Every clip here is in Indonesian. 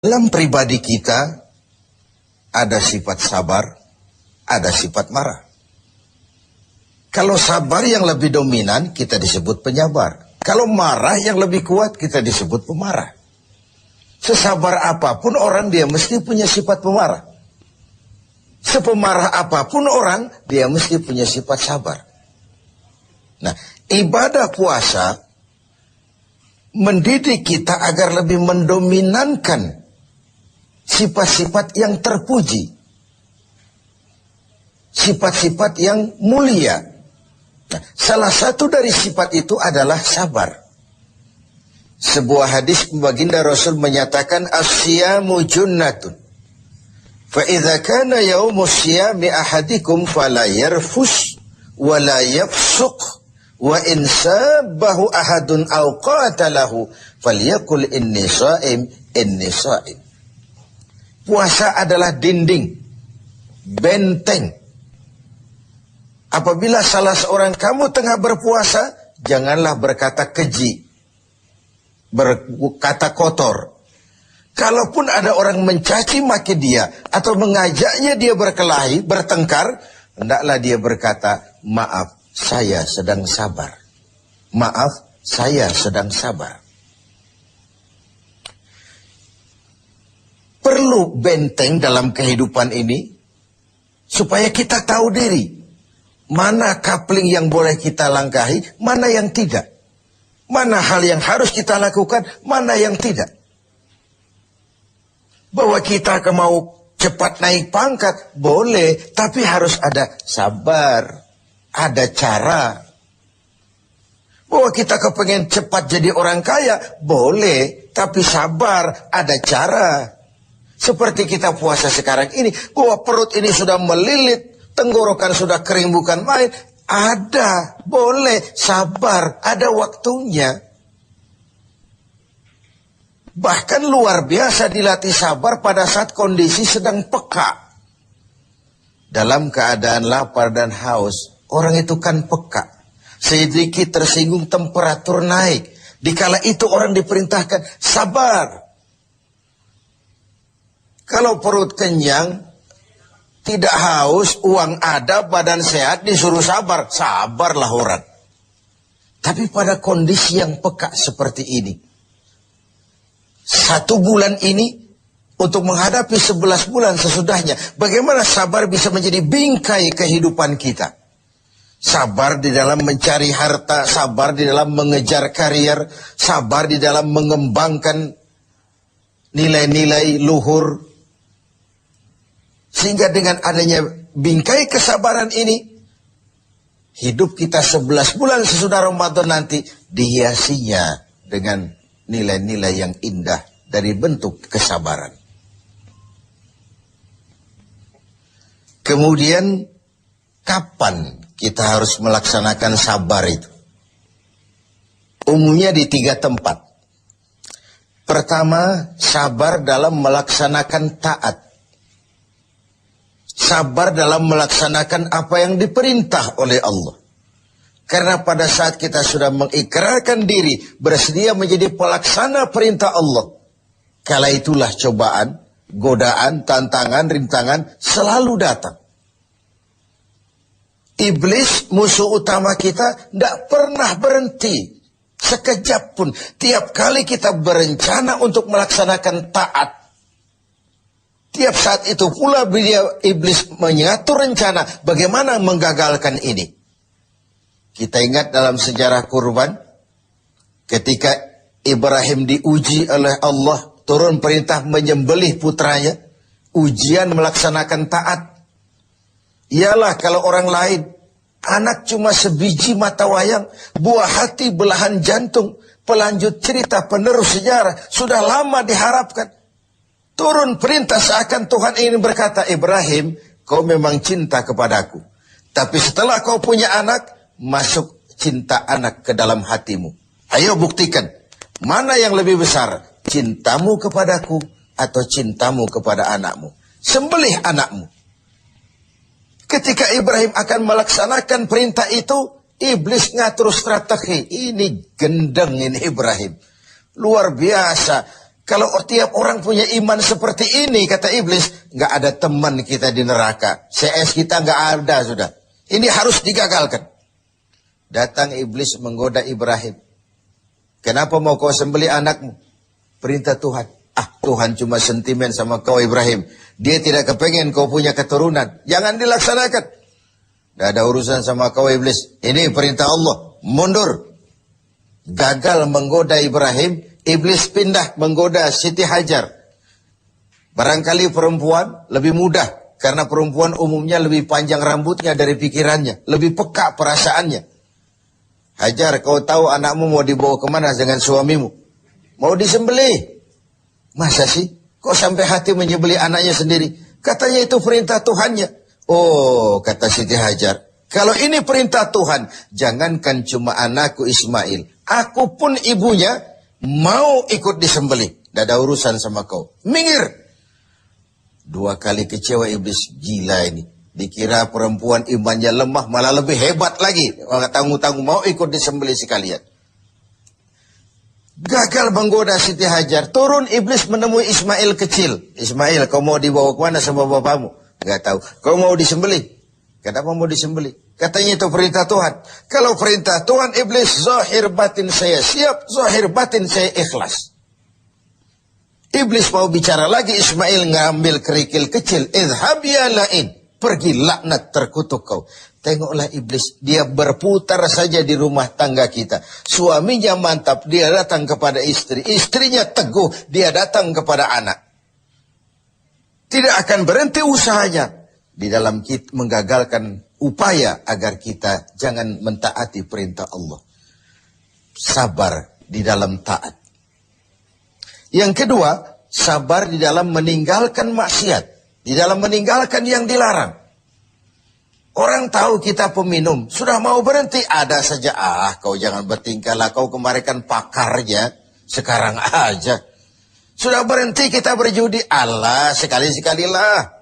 Dalam pribadi kita ada sifat sabar, ada sifat marah. Kalau sabar yang lebih dominan kita disebut penyabar. Kalau marah yang lebih kuat kita disebut pemarah. Sesabar apapun orang dia mesti punya sifat pemarah. Sepemarah apapun orang dia mesti punya sifat sabar. Nah, ibadah puasa mendidik kita agar lebih mendominankan sifat-sifat yang terpuji, sifat-sifat yang mulia. Nah, salah satu dari sifat itu adalah sabar. Sebuah hadis baginda Rasul menyatakan as-siyamu junnatun. Fa idza kana yaumus siyami ahadikum fala yarfus wa la yafsuq wa in sabahu ahadun aw qatalahu falyaqul inni sha'im inni sha'im. Puasa adalah dinding, benteng. Apabila salah seorang kamu tengah berpuasa, janganlah berkata keji, berkata kotor. Kalaupun ada orang mencaci maki dia atau mengajaknya dia berkelahi, bertengkar, hendaklah dia berkata, maaf, saya sedang sabar. Maaf, saya sedang sabar. Perlu benteng dalam kehidupan ini supaya kita tahu diri. Mana coupling yang boleh kita langkahi, mana yang tidak. Mana hal yang harus kita lakukan, mana yang tidak. Bahwa kita mau cepat naik pangkat, boleh. Tapi harus ada sabar, ada cara. Bahwa kita kepengen cepat jadi orang kaya, boleh. Tapi sabar, ada cara. Seperti kita puasa sekarang ini, bahwa perut ini sudah melilit, tenggorokan sudah kering bukan main, ada, boleh, sabar, ada waktunya. Bahkan luar biasa dilatih sabar pada saat kondisi sedang peka. Dalam keadaan lapar dan haus, orang itu kan peka. Sedikit tersinggung temperatur naik. Dikala itu orang diperintahkan sabar. Kalau perut kenyang, tidak haus, uang ada, badan sehat, disuruh sabar. Sabarlah orang. Tapi pada kondisi yang peka seperti ini, 1 bulan ini, untuk menghadapi 11 bulan sesudahnya, bagaimana sabar bisa menjadi bingkai kehidupan kita. Sabar di dalam mencari harta, sabar di dalam mengejar karier, sabar di dalam mengembangkan nilai-nilai luhur. Sehingga dengan adanya bingkai kesabaran ini, hidup kita 11 bulan sesudah Ramadan nanti dihiasinya dengan nilai-nilai yang indah dari bentuk kesabaran. Kemudian, kapan kita harus melaksanakan sabar itu? Umumnya di 3 tempat. Pertama, sabar dalam melaksanakan taat. Sabar dalam melaksanakan apa yang diperintah oleh Allah. Karena pada saat kita sudah mengikrarkan diri, bersedia menjadi pelaksana perintah Allah, kala itulah cobaan, godaan, tantangan, rintangan selalu datang. Iblis, musuh utama kita, tidak pernah berhenti sekejap pun. Tiap kali kita berencana untuk melaksanakan taat, tiap saat itu pula iblis mengatur rencana bagaimana menggagalkan ini. Kita ingat dalam sejarah kurban, ketika Ibrahim diuji oleh Allah, turun perintah menyembelih putranya, ujian melaksanakan taat. Ialah kalau orang lain, anak cuma sebiji mata wayang, buah hati belahan jantung, pelanjut cerita penerus sejarah, sudah lama diharapkan. Turun perintah seakan Tuhan ingin berkata, Ibrahim, kau memang cinta kepadaku. Tapi setelah kau punya anak, masuk cinta anak ke dalam hatimu. Ayo buktikan, mana yang lebih besar, cintamu kepadaku atau cintamu kepada anakmu. Sembelih anakmu. Ketika Ibrahim akan melaksanakan perintah itu, iblis ngatur strategi. Ini gendeng ini Ibrahim. Luar biasa. Kalau tiap orang punya iman seperti ini, kata iblis, nggak ada teman kita di neraka. CS kita nggak ada sudah. Ini harus digagalkan. Datang iblis menggoda Ibrahim. Kenapa mau kau sembelih anakmu? Perintah Tuhan. Tuhan cuma sentimen sama kau Ibrahim. Dia tidak kepengen kau punya keturunan. Jangan dilaksanakan. Tidak ada urusan sama kau iblis. Ini perintah Allah. Mundur. Gagal menggoda Ibrahim. Iblis pindah menggoda Siti Hajar. Barangkali perempuan lebih mudah. Karena perempuan umumnya lebih panjang rambutnya dari pikirannya. Lebih peka perasaannya. Hajar, kau tahu anakmu mau dibawa kemana dengan suamimu? Mau disembelih. Masa sih? Kok sampai hati menyembelih anaknya sendiri? Katanya itu perintah Tuhannya. Oh, kata Siti Hajar. Kalau ini perintah Tuhan, jangankan cuma anakku Ismail. Aku pun ibunya mau ikut disembelih. Tidak ada urusan sama kau. Minggir. 2 kali kecewa iblis. Gila ini. Dikira perempuan imannya lemah, malah lebih hebat lagi. Tanggung-tanggung mau ikut disembelih sekalian. Gagal menggoda Siti Hajar. Turun iblis menemui Ismail kecil. Ismail, kau mau dibawa ke mana sama bapakmu? Gak tahu. Kau mau disembelih? Kenapa mau disembelih? Katanya itu perintah Tuhan. Kalau perintah Tuhan, iblis, zahir batin saya siap, zahir batin saya ikhlas. Iblis mau bicara lagi, Ismail ngambil kerikil kecil. Idhab ya la'in. Pergi laknat terkutuk kau. Tengoklah iblis. Dia berputar saja di rumah tangga kita. Suaminya mantap. Dia datang kepada istri. Istrinya teguh. Dia datang kepada anak. Tidak akan berhenti usahanya. Di dalam kita menggagalkan upaya agar kita jangan mentaati perintah Allah. Sabar di dalam taat. Yang kedua, sabar di dalam meninggalkan maksiat. Di dalam meninggalkan yang dilarang. Orang tahu kita peminum. Sudah mau berhenti. Ada saja. Kau jangan bertingkah lah. Kau kemarin kan pakarnya. Sekarang aja. Sudah berhenti kita berjudi. Allah, sekali-sekalilah.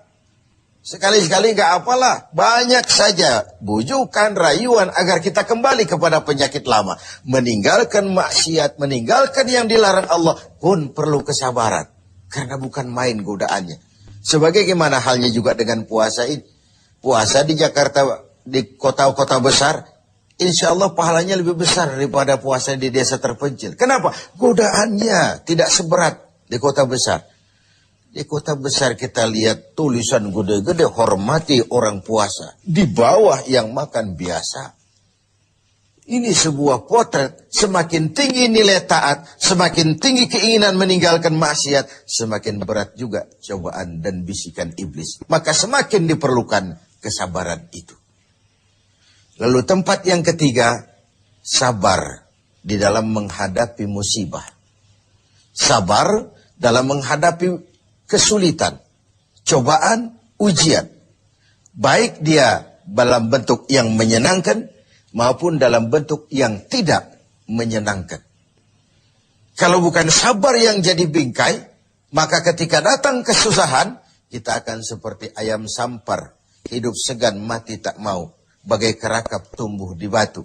Sekali-sekali gak apalah. Banyak saja bujukan, rayuan agar kita kembali kepada penyakit lama. Meninggalkan maksiat, meninggalkan yang dilarang Allah pun perlu kesabaran. Karena bukan main godaannya. Sebagaimana halnya juga dengan puasa ini. Puasa di Jakarta, di kota-kota besar, insya Allah pahalanya lebih besar daripada puasa di desa terpencil. Kenapa? Godaannya tidak seberat di kota besar. Di kota besar kita lihat tulisan gede-gede, hormati orang puasa. Di bawah yang makan biasa. Ini sebuah potret. Semakin tinggi nilai taat, semakin tinggi keinginan meninggalkan maksiat, semakin berat juga cobaan dan bisikan iblis. Maka semakin diperlukan kesabaran itu. Lalu tempat yang ketiga, sabar di dalam menghadapi musibah. Sabar dalam menghadapi kesulitan, cobaan, ujian. Baik dia dalam bentuk yang menyenangkan, maupun dalam bentuk yang tidak menyenangkan. Kalau bukan sabar yang jadi bingkai, maka ketika datang kesusahan, kita akan seperti ayam sampar, hidup segan mati tak mau, bagai kerakap tumbuh di batu.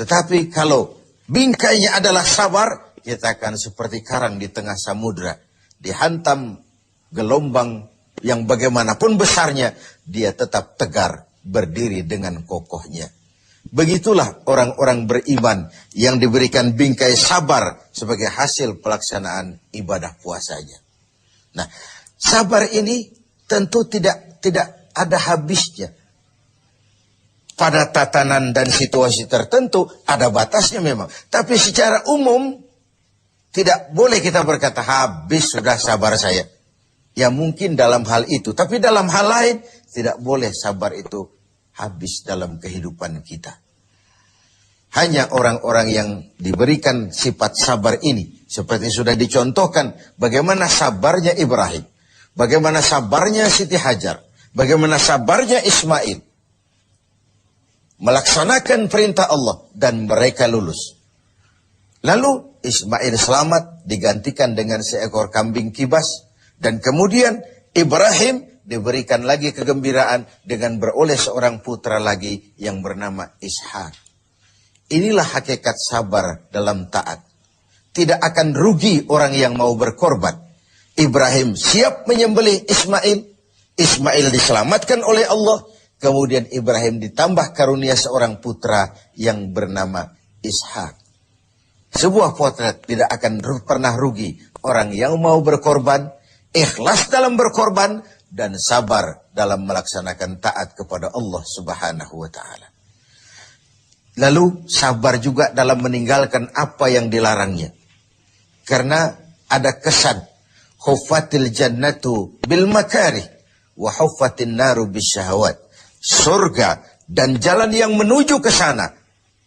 Tetapi kalau bingkainya adalah sabar, kita akan seperti karang di tengah samudra, dihantam gelombang yang bagaimanapun besarnya, dia tetap tegar, berdiri dengan kokohnya. Begitulah orang-orang beriman yang diberikan bingkai sabar sebagai hasil pelaksanaan ibadah puasanya. Nah, sabar ini tentu tidak ada habisnya. Pada tatanan dan situasi tertentu ada batasnya memang. Tapi secara umum tidak boleh kita berkata habis sudah sabar saya. Ya mungkin dalam hal itu. Tapi dalam hal lain tidak boleh sabar itu habis dalam kehidupan kita. Hanya orang-orang yang diberikan sifat sabar ini. Seperti sudah dicontohkan bagaimana sabarnya Ibrahim. Bagaimana sabarnya Siti Hajar. Bagaimana sabarnya Ismail. Melaksanakan perintah Allah dan mereka lulus. Lalu Ismail selamat digantikan dengan seekor kambing kibas. Dan kemudian Ibrahim diberikan lagi kegembiraan dengan beroleh seorang putra lagi yang bernama Ishak. Inilah hakikat sabar dalam taat. tidak akan rugi orang yang mau berkorban. Ibrahim siap menyembelih Ismail. Ismail diselamatkan oleh Allah. Kemudian Ibrahim ditambah karunia seorang putra yang bernama Ishak. Sebuah potret tidak akan pernah rugi. Orang yang mau berkorban, ikhlas dalam berkorban, dan sabar dalam melaksanakan taat kepada Allah Subhanahu wa ta'ala. Lalu sabar juga dalam meninggalkan apa yang dilarangnya. Karena ada kesan, huffatil jannatu bil makarih wa huffatin naru bisyahawat. Surga dan jalan yang menuju ke sana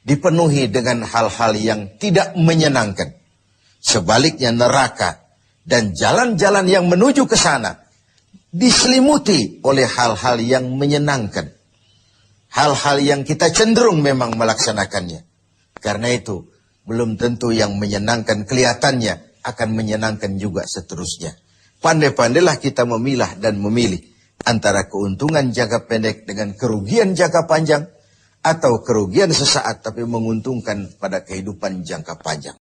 dipenuhi dengan hal-hal yang tidak menyenangkan. Sebaliknya neraka dan jalan-jalan yang menuju ke sana diselimuti oleh hal-hal yang menyenangkan. Hal-hal yang kita cenderung memang melaksanakannya. Karena itu belum tentu yang menyenangkan kelihatannya akan menyenangkan juga seterusnya. Pandai-pandailah kita memilah dan memilih antara keuntungan jangka pendek dengan kerugian jangka panjang, atau kerugian sesaat tapi menguntungkan pada kehidupan jangka panjang.